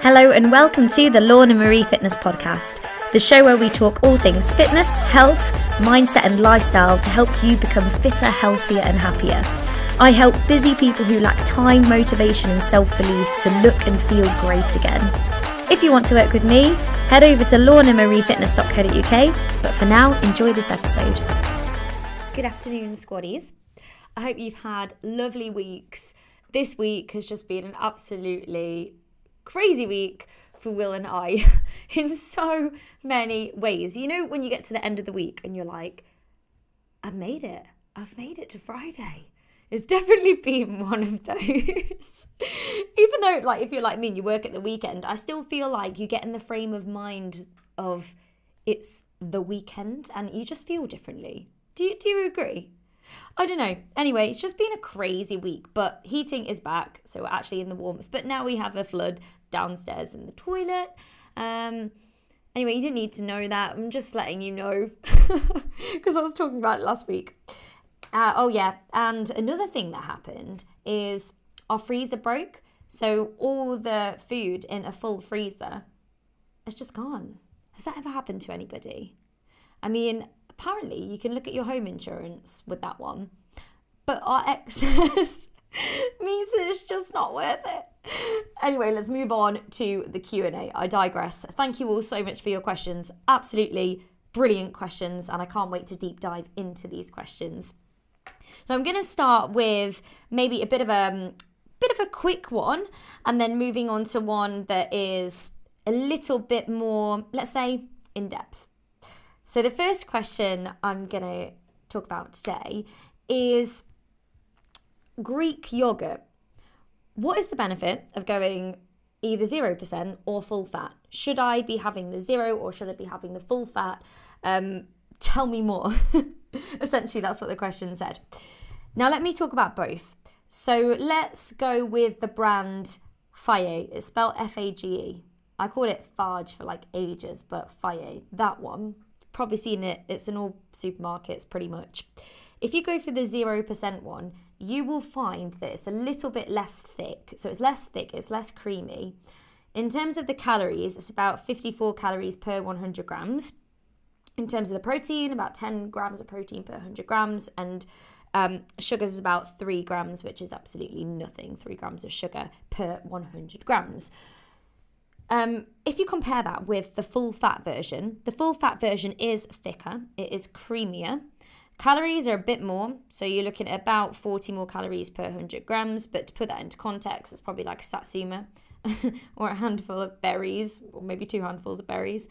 Hello and welcome to the Lorna Marie Fitness Podcast, the show where we talk all things fitness, health, mindset and lifestyle to help you become fitter, healthier and happier. I help busy people who lack time, motivation and self-belief to look and feel great again. If you want to work with me, head over to lornamariefitness.co.uk, but for now, enjoy this episode. Good afternoon, squaddies. I hope you've had lovely weeks. This week has just been an absolutely crazy week for Will and I in so many ways. You know, when you get to the end of the week and you're like, I've made it to Friday. It's definitely been one of those. Even though, like, if you're like me and you work at the weekend, I still feel like you get in the frame of mind of it's the weekend and you just feel differently. Do you agree? I don't know. Anyway, it's just been a crazy week, but heating is back, so we're actually in the warmth. But now we have a flood downstairs in the toilet. Anyway, you didn't need to know that. I'm just letting you know because I was talking about it last week. Oh yeah, and another thing that happened is our freezer broke. So all the food in a full freezer is just gone. Has that ever happened to anybody? I mean, apparently you can look at your home insurance with that one, but our excess means that it's just not worth it. Anyway, let's move on to the Q&A. I digress. Thank you all so much for your questions. Absolutely brilliant questions, and I can't wait to deep dive into these questions. So I'm going to start with maybe a bit of a quick one, and then moving on to one that is a little bit more, let's say, in depth. So the first question I'm going to talk about today is Greek yogurt. What is the benefit of going either 0% or full fat? Should I be having the 0 or should I be having the full fat? Tell me more. Essentially, that's what the question said. Now, let me talk about both. So let's go with the brand Fage. It's spelled F-A-G-E. I called it Fage for like ages, but Fage, that one. Probably seen it. It's in all supermarkets pretty much. If you go for the 0% one, you will find that it's a little bit less thick. So it's less thick, it's less creamy. In terms of the calories, it's about 54 calories per 100 grams. In terms of the protein, about 10 grams of protein per 100 grams. And sugars is about 3 grams, which is absolutely nothing. 3 grams of sugar per 100 grams. If you compare that with the full fat version is thicker, it is creamier. Calories are a bit more, so you're looking at about 40 more calories per 100 grams, but to put that into context, it's probably like a satsuma or a handful of berries, or maybe 2 handfuls of berries.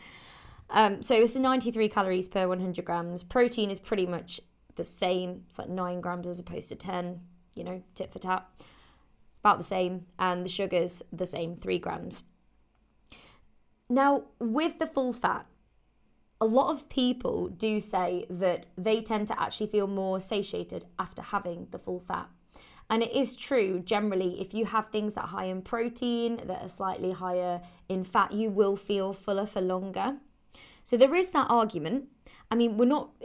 So it's 93 calories per 100 grams. Protein is pretty much the same. It's like 9 grams as opposed to 10, tit for tat. It's about the same. And the sugar's the same, 3 grams. Now, with the full fat, a lot of people do say that they tend to actually feel more satiated after having the full fat. And it is true, generally, if you have things that are high in protein, that are slightly higher in fat, you will feel fuller for longer. So there is that argument. I mean,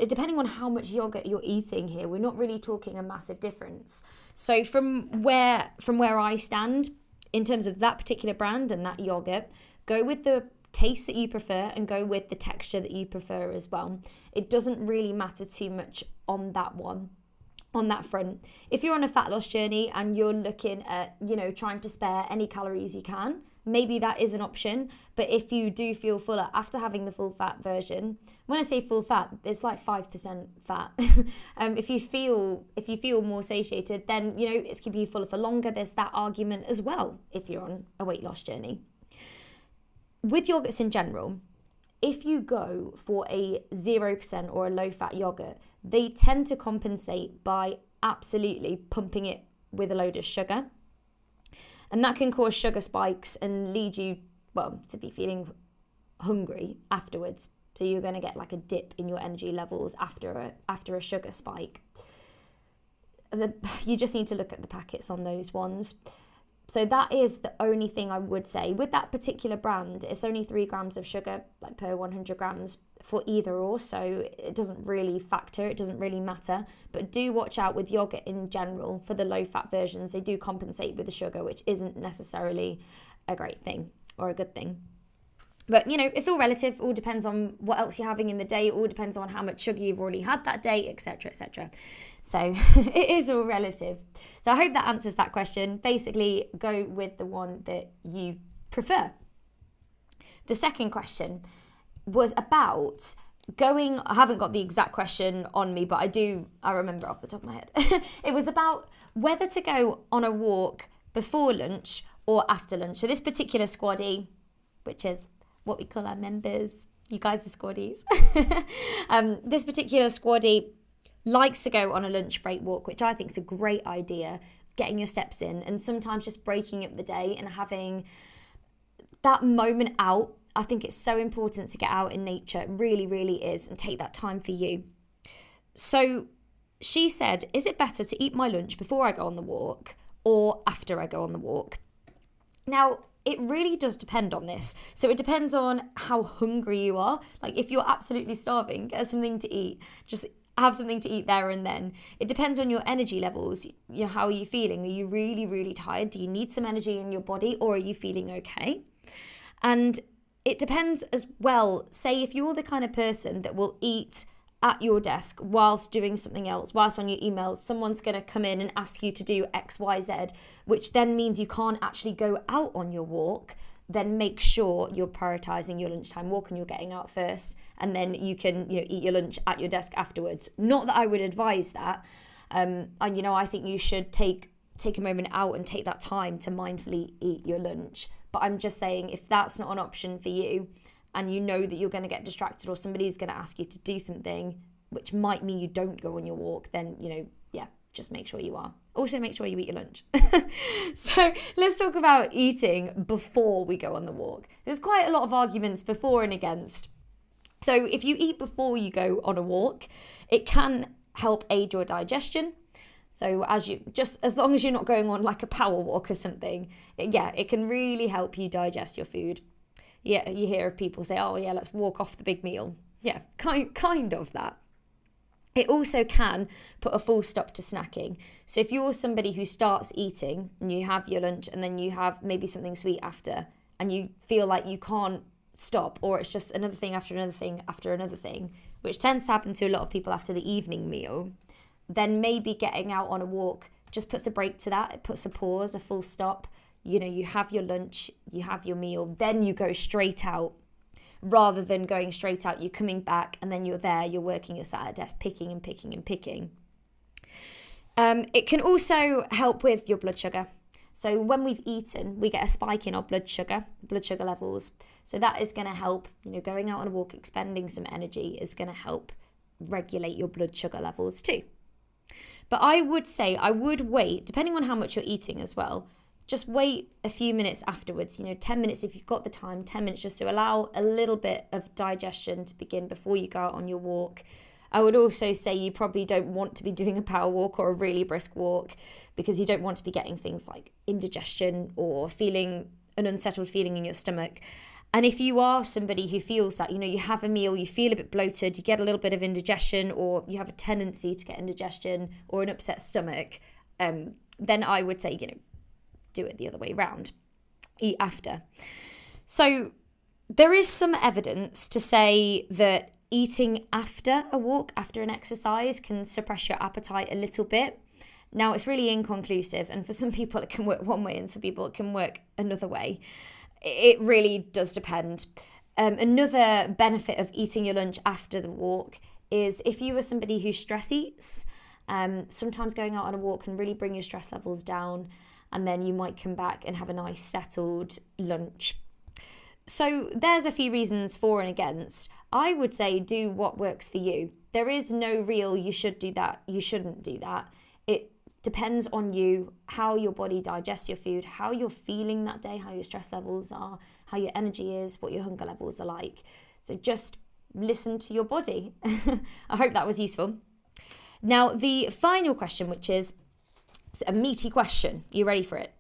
depending on how much yogurt you're eating here, we're not really talking a massive difference. So from where I stand, in terms of that particular brand and that yogurt, go with the taste that you prefer and go with the texture that you prefer as well. It doesn't really matter too much on that one, on that front. If you're on a fat loss journey and you're looking at, trying to spare any calories you can, maybe that is an option. But if you do feel fuller after having the full fat version, when I say full fat, it's like 5% fat. If you feel more satiated, then, it's keeping you fuller for longer. There's that argument as well if you're on a weight loss journey. With yogurts in general, if you go for a 0% or a low-fat yogurt, they tend to compensate by absolutely pumping it with a load of sugar. And that can cause sugar spikes and lead you, to be feeling hungry afterwards. So you're going to get like a dip in your energy levels after a sugar spike. You just need to look at the packets on those ones. So that is the only thing I would say. With that particular brand, it's only 3 grams of sugar like per 100 grams for either or, so it doesn't really factor, it doesn't really matter. But do watch out with yogurt in general for the low-fat versions. They do compensate with the sugar, which isn't necessarily a great thing. or a good thing. But, it's all relative. All depends on what else you're having in the day. It all depends on how much sugar you've already had that day, etc., etc. So it is all relative. So I hope that answers that question. Basically, go with the one that you prefer. The second question was about I haven't got the exact question on me, but I remember off the top of my head. It was about whether to go on a walk before lunch or after lunch. So this particular squaddy, which is what we call our members, you guys are squaddies. This particular squaddy likes to go on a lunch break walk, which I think is a great idea, getting your steps in and sometimes just breaking up the day and having that moment out. I think it's so important to get out in nature. It really, really is, and take that time for you. So she said, is it better to eat my lunch before I go on the walk or after I go on the walk? Now, it really does depend on this. So it depends on how hungry you are. Like if you're absolutely starving, get something to eat. Just have something to eat there and then. It depends on your energy levels. How are you feeling? Are you really, really tired? Do you need some energy in your body, or are you feeling okay? And it depends as well. Say if you're the kind of person that will eat at your desk whilst doing something else, whilst on your emails, someone's going to come in and ask you to do X, Y, Z, which then means you can't actually go out on your walk, then make sure you're prioritizing your lunchtime walk and you're getting out first, and then you can eat your lunch at your desk afterwards. Not that I would advise that. I think you should take a moment out and take that time to mindfully eat your lunch. But I'm just saying, if that's not an option for you, and you know that you're going to get distracted or somebody's going to ask you to do something, which might mean you don't go on your walk, then, just make sure you are. Also, make sure you eat your lunch. So let's talk about eating before we go on the walk. There's quite a lot of arguments before and against. So if you eat before you go on a walk, it can help aid your digestion. So as long as you're not going on like a power walk or something, it can really help you digest your food. Yeah, you hear of people say, oh yeah, let's walk off the big meal. Yeah, kind of that. It also can put a full stop to snacking. So if you're somebody who starts eating and you have your lunch and then you have maybe something sweet after, and you feel like you can't stop, or it's just another thing after another thing after another thing, which tends to happen to a lot of people after the evening meal, then maybe getting out on a walk just puts a break to that. It puts a pause, a full stop. You have your lunch, you have your meal, then you go straight out. Rather than going straight out, you're coming back and then you're there, you're working, you're sat at a desk, picking and picking and picking. It can also help with your blood sugar. So when we've eaten, we get a spike in our blood sugar levels. So that is going to help, going out on a walk, expending some energy is going to help regulate your blood sugar levels too. But I would say I would wait, depending on how much you're eating as well, just wait a few minutes afterwards, 10 minutes if you've got the time, 10 minutes just to allow a little bit of digestion to begin before you go out on your walk. I would also say you probably don't want to be doing a power walk or a really brisk walk, because you don't want to be getting things like indigestion or feeling an unsettled feeling in your stomach. And if you are somebody who feels that, you have a meal, you feel a bit bloated, you get a little bit of indigestion, or you have a tendency to get indigestion or an upset stomach, then I would say, do it the other way around. Eat after. So there is some evidence to say that eating after a walk, after an exercise, can suppress your appetite a little bit. Now, it's really inconclusive, and for some people it can work one way and some people it can work another way. It really does depend. Another benefit of eating your lunch after the walk is if you are somebody who stress eats, sometimes going out on a walk can really bring your stress levels down, and then you might come back and have a nice settled lunch. So there's a few reasons for and against. I would say do what works for you. There is no real you should do that, you shouldn't do that. It depends on you, how your body digests your food, how you're feeling that day, how your stress levels are, how your energy is, what your hunger levels are like. So just listen to your body. I hope that was useful. Now, the final question, which is a meaty question. You ready for it?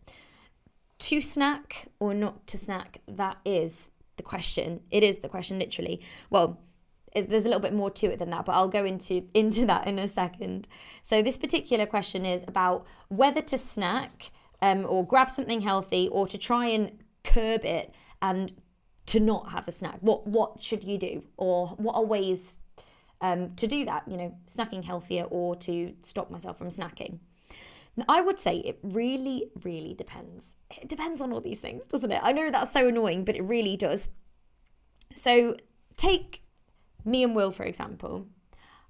To snack or not to snack? That is the question. It is the question, literally. Well, there's a little bit more to it than that, but I'll go into that in a second. So this particular question is about whether to snack or grab something healthy, or to try and curb it and to not have a snack? What should you do? Or what are ways to do that, snacking healthier or to stop myself from snacking? Now, I would say it really, really depends. It depends on all these things, doesn't it? I know that's so annoying, but it really does. So take me and Will, for example.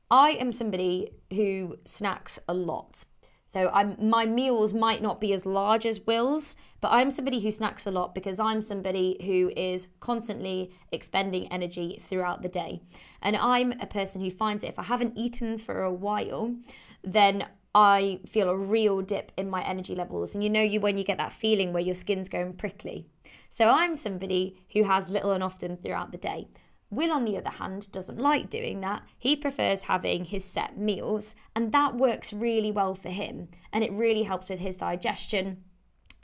I am somebody who snacks a lot. So my meals might not be as large as Will's, but I'm somebody who snacks a lot because I'm somebody who is constantly expending energy throughout the day. And I'm a person who finds that if I haven't eaten for a while, then I feel a real dip in my energy levels. And when you get that feeling where your skin's going prickly. So I'm somebody who has little and often throughout the day. Will, on the other hand, doesn't like doing that. He prefers having his set meals, and that works really well for him, and it really helps with his digestion.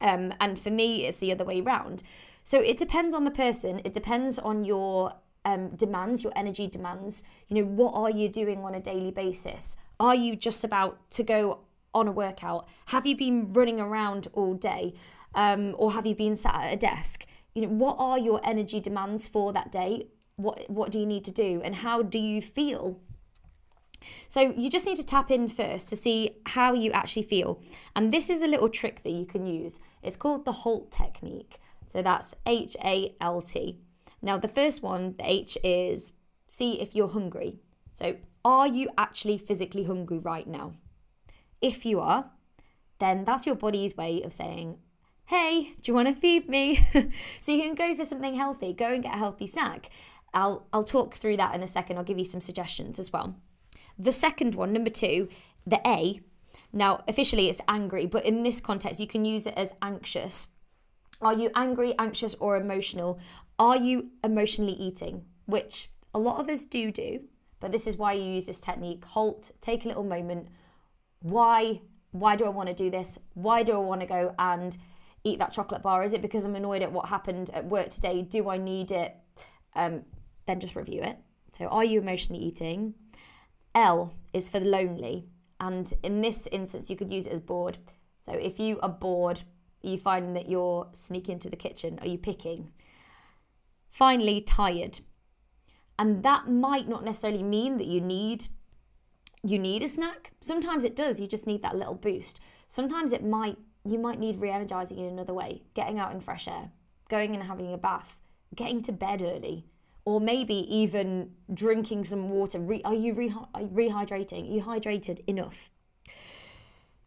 And for me, it's the other way around. So it depends on the person. It depends on your demands, your energy demands. What are you doing on a daily basis? Are you just about to go on a workout? Have you been running around all day? Or have you been sat at a desk? What are your energy demands for that day? What do you need to do, and how do you feel? So you just need to tap in first to see how you actually feel. And this is a little trick that you can use. It's called the HALT technique. So that's HALT. Now the first one, the H, is see if you're hungry. So are you actually physically hungry right now? If you are, then that's your body's way of saying, hey, do you want to feed me? So you can go for something healthy, go and get a healthy snack. I'll talk through that in a second. I'll give you some suggestions as well. The second one, number 2, the A. Now, officially it's angry, but in this context, you can use it as anxious. Are you angry, anxious, or emotional? Are you emotionally eating? Which a lot of us do, but this is why you use this technique. HALT, take a little moment. Why do I want to do this? Why do I want to go and eat that chocolate bar? Is it because I'm annoyed at what happened at work today? Do I need it? Then just review it. So are you emotionally eating? L is for lonely. And in this instance, you could use it as bored. So if you are bored, are you finding that you're sneaking into the kitchen? Are you picking? Finally, tired. And that might not necessarily mean that you need a snack. Sometimes it does. You just need that little boost. Sometimes you might need re-energizing in another way, getting out in fresh air, going and having a bath, getting to bed early, or maybe even drinking some water. Are you rehydrating? Are you hydrated enough?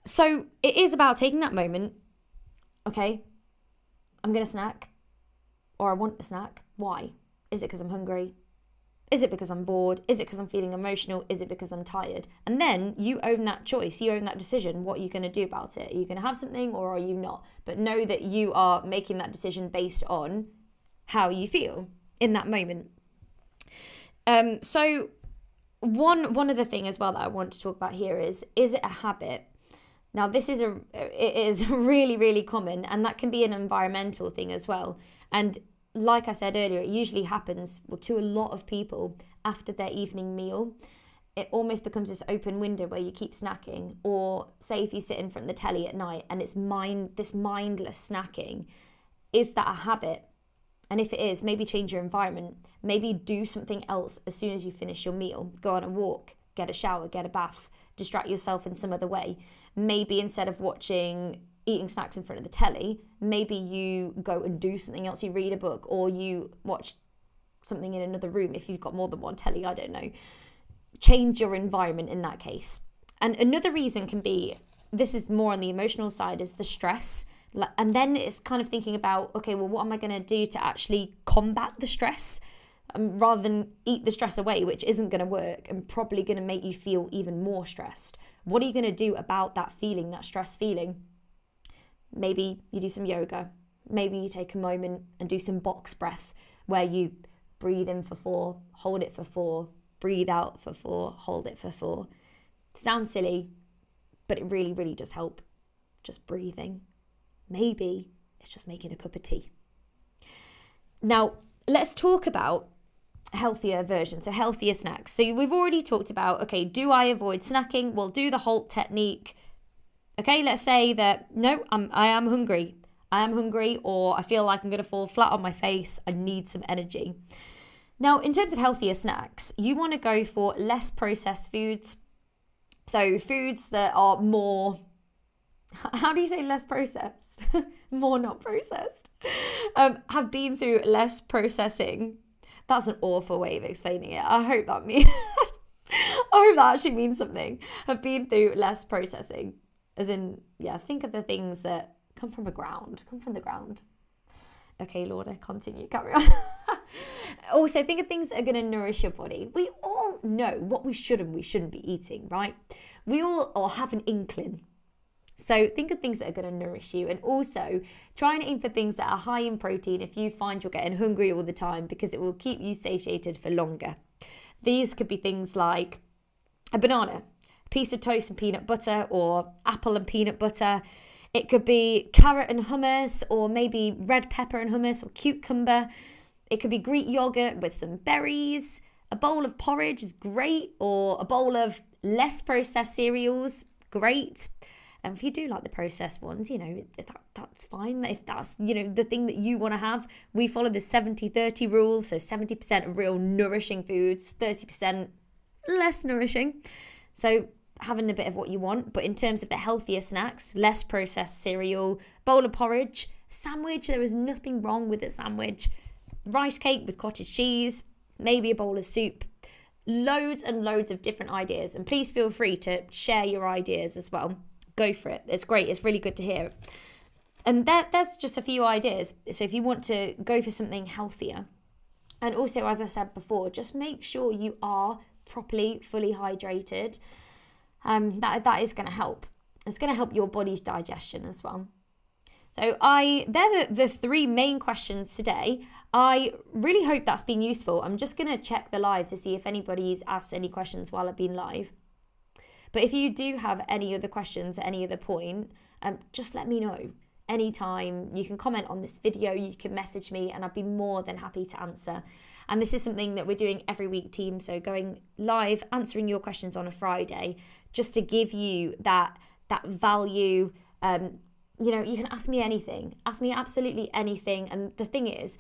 So it is about taking that moment. Okay, I'm going to snack, or I want a snack. Why? Is it because I'm hungry? Is it because I'm bored? Is it because I'm feeling emotional? Is it because I'm tired? And then you own that choice. You own that decision. What are you going to do about it? Are you going to have something or are you not? But know that you are making that decision based on how you feel in that moment. So one other thing as well that I want to talk about here is it a habit? Now it is really, really common, and that can be an environmental thing as well. And like I said earlier, it usually happens to a lot of people after their evening meal. It almost becomes this open window where you keep snacking. Or say if you sit in front of the telly at night and it's this mindless snacking. Is that a habit? And if it is, maybe change your environment. Maybe do something else as soon as you finish your meal. Go on a walk, get a shower, get a bath, distract yourself in some other way. Maybe instead of eating snacks in front of the telly, maybe you go and do something else. You read a book or you watch something in another room if you've got more than one telly, I don't know. Change your environment in that case. And another reason can be, this is more on the emotional side, is the stress. And then it's kind of thinking about, okay, well, what am I going to do to actually combat the stress rather than eat the stress away, which isn't going to work and probably going to make you feel even more stressed. What are you going to do about that feeling, that stress feeling? Maybe you do some yoga. Maybe you take a moment and do some box breath where you breathe in for 4, hold it for 4, breathe out for 4, hold it for 4. Sounds silly, but it really, really does help. Just breathing. Maybe it's just making a cup of tea. Now, let's talk about healthier versions, so healthier snacks. So we've already talked about, okay, do I avoid snacking? We'll do the HALT technique. Okay, let's say that, no, I am hungry. I am hungry, or I feel like I'm going to fall flat on my face. I need some energy. Now, in terms of healthier snacks, you want to go for less processed foods. So foods that are more, how do you say less processed? More not processed. Have been through less processing. That's an awful way of explaining it. I hope that actually means something. Have been through less processing. As in, think of the things that come from the ground. Okay, Lord, I continue. Carry on. Also, think of things that are going to nourish your body. We all know what we should and we shouldn't be eating, right? We all have an inkling. So think of things that are going to nourish you, and also try and aim for things that are high in protein if you find you're getting hungry all the time, because it will keep you satiated for longer. These could be things like a banana, a piece of toast and peanut butter, or apple and peanut butter. It could be carrot and hummus, or maybe red pepper and hummus, or cucumber. It could be Greek yogurt with some berries. A bowl of porridge is great, or a bowl of less processed cereals, great. And if you do like the processed ones, that's fine. If that's, the thing that you want to have, we follow the 70-30 rule. So 70% of real nourishing foods, 30% less nourishing. So having a bit of what you want. But in terms of the healthier snacks, less processed cereal, bowl of porridge, sandwich, there is nothing wrong with a sandwich. Rice cake with cottage cheese, maybe a bowl of soup. Loads and loads of different ideas. And please feel free to share your ideas as well. Go for it. It's great. It's really good to hear. And there's just a few ideas. So if you want to go for something healthier, and also, as I said before, just make sure you are properly, fully hydrated. That is going to help. It's going to help your body's digestion as well. So they're the three main questions today. I really hope that's been useful. I'm just going to check the live to see if anybody's asked any questions while I've been live. But if you do have any other questions at any other point, just let me know anytime. You can comment on this video, you can message me, and I'd be more than happy to answer. And this is something that we're doing every week, team. So going live, answering your questions on a Friday, just to give you that value. You can ask me anything. Ask me absolutely anything. And the thing is,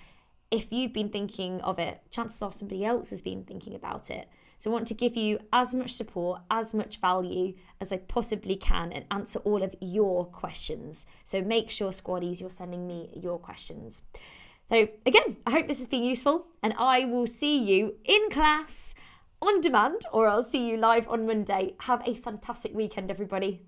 if you've been thinking of it, chances are somebody else has been thinking about it. So I want to give you as much support, as much value as I possibly can, and answer all of your questions. So make sure, squaddies, you're sending me your questions. So again, I hope this has been useful, and I will see you in class on demand, or I'll see you live on Monday. Have a fantastic weekend, everybody.